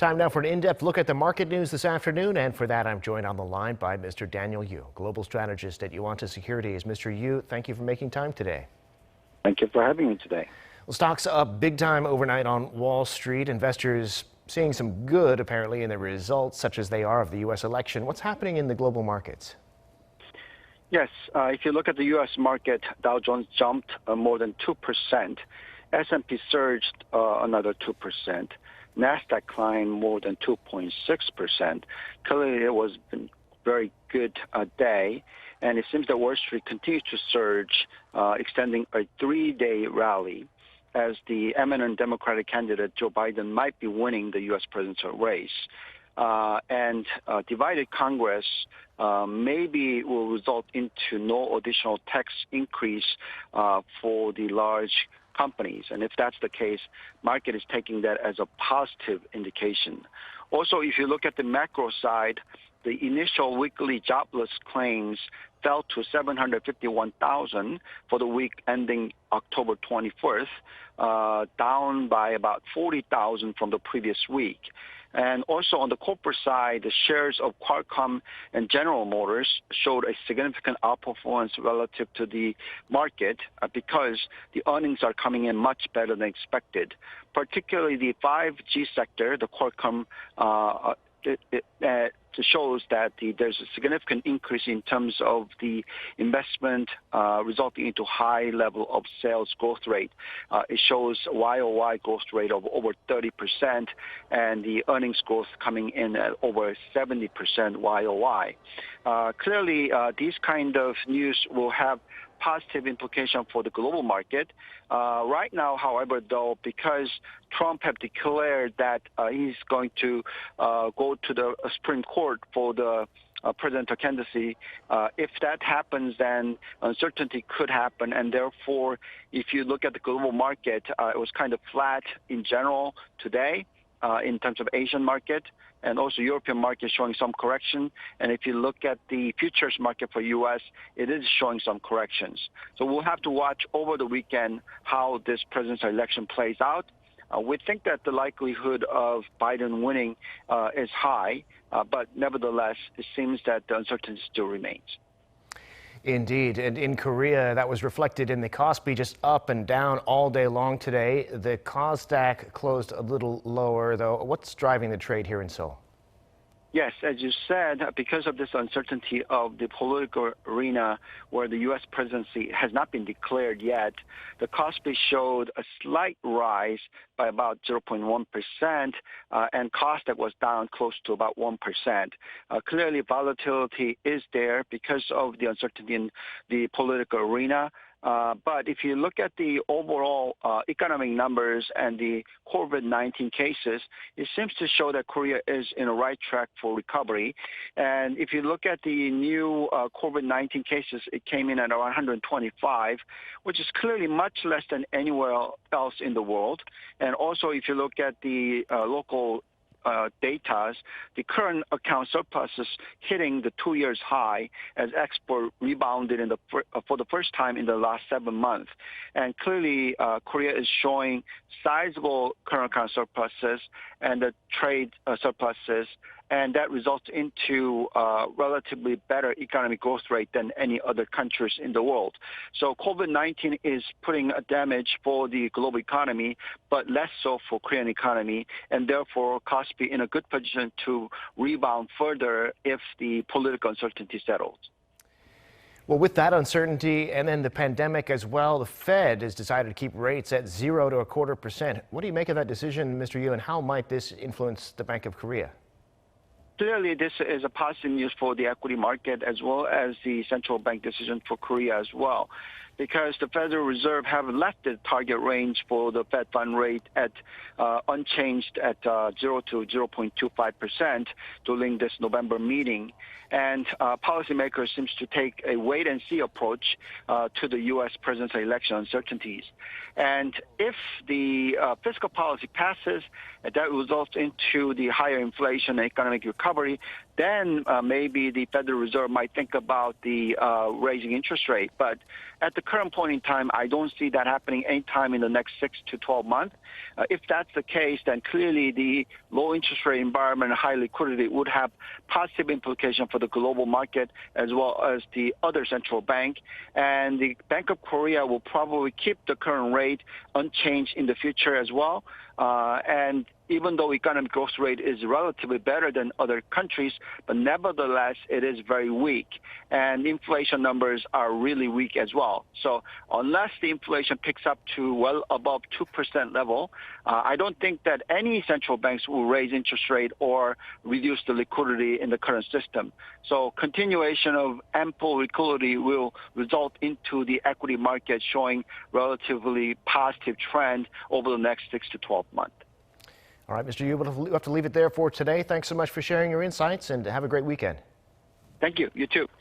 Time now for an in-depth look at the market news this afternoon, and for that I'm joined on the line by Mr. Daniel Yu, global strategist at Yuanta Securities. Mr. Yu, thank you for making time today. Thank you for having me today. Well, stocks up big time overnight on Wall Street. Investors seeing some good, apparently, in the results, such as they are of the U.S. election. What's happening in the global markets? Yes, if you look at the U.S. market, Dow Jones jumped more than 2%. S&P surged another 2%. NASDAQ climbed more than 2.6%. Clearly, it was a very good day, and it seems that Wall Street continues to surge, extending a three-day rally as the eminent Democratic candidate Joe Biden might be winning the U.S. presidential race. And divided Congress maybe will result into no additional tax increase for the large companies. And if that's the case, market is taking that as a positive indication. Also, if you look at the macro side, the initial weekly jobless claims fell to 751,000 for the week ending October 24th, down by about 40,000 from the previous week. And also on the corporate side, the shares of Qualcomm and General Motors showed a significant outperformance relative to the market because the earnings are coming in much better than expected. Particularly the 5G sector, the Qualcomm shows that there's a significant increase in terms of the investment resulting into high level of sales growth rate. It shows a YOY growth rate of over 30% and the earnings growth coming in at over 70% YOY. Clearly, these kind of news will have positive implication for the global market. Right now, however, though, because Trump have declared that he's going to go to the Supreme Court for the presidential candidacy, if that happens, then uncertainty could happen. And therefore, if you look at the global market, it was kind of flat in general today in terms of Asian market, and also European market showing some correction. And if you look at the futures market for U.S., it is showing some corrections. So we'll have to watch over the weekend how this presidential election plays out. We think that the likelihood of Biden winning is high, but nevertheless, it seems that the uncertainty still remains. Indeed. And in Korea, that was reflected in the KOSPI, just up and down all day long today. The KOSDAQ closed a little lower, though. What's driving the trade here in Seoul? Yes, as you said, because of this uncertainty of the political arena where the U.S. presidency has not been declared yet, the KOSPI showed a slight rise by about 0.1%, and KOSDAQ was down close to about 1%. Clearly, volatility is there because of the uncertainty in the political arena. But if you look at the overall economic numbers and the COVID-19 cases, it seems to show that Korea is in a right track for recovery. And if you look at the new COVID-19 cases, it came in at around 125, which is clearly much less than anywhere else in the world. And also, if you look at the local data, the current account surplus is hitting the 2 years high as export rebounded for the first time in the last 7 months. And clearly, Korea is showing sizable current account surpluses and the trade surpluses, and that results into relatively better economic growth rate than any other countries in the world. So COVID-19 is putting a damage for the global economy, but less so for Korean economy, and therefore KOSPI in a good position to rebound further if the political uncertainty settles. Well, with that uncertainty and then the pandemic as well, the Fed has decided to keep rates at 0 to 0.25%. What do you make of that decision, Mr. Yu, and how might this influence the Bank of Korea? Clearly, this is a positive news for the equity market as well as the central bank decision for Korea as well, because the Federal Reserve have left the target range for the Fed fund rate at unchanged at 0 to 0.25% during this November meeting. And policymakers seems to take a wait-and-see approach to the U.S. presidential election uncertainties. And if the fiscal policy passes, that results into the higher inflation and economic recovery, then maybe the Federal Reserve might think about the raising interest rate. But at the current point in time, I don't see that happening anytime in the next 6 to 12 months. If that's the case, then clearly the low interest rate environment and high liquidity would have positive implications for the global market as well as the other central bank. And the Bank of Korea will probably keep the current rate unchanged in the future as well. And even though economic growth rate is relatively better than other countries, but nevertheless, it is very weak. And inflation numbers are really weak as well. So unless the inflation picks up to well above 2% level, I don't think that any central banks will raise interest rate or reduce the liquidity in the current system. So continuation of ample liquidity will result into the equity market showing relatively positive trend over the next 6 to 12 months. All right, Mr. Yu, we'll have to leave it there for today. Thanks so much for sharing your insights, and have a great weekend. Thank you. You too.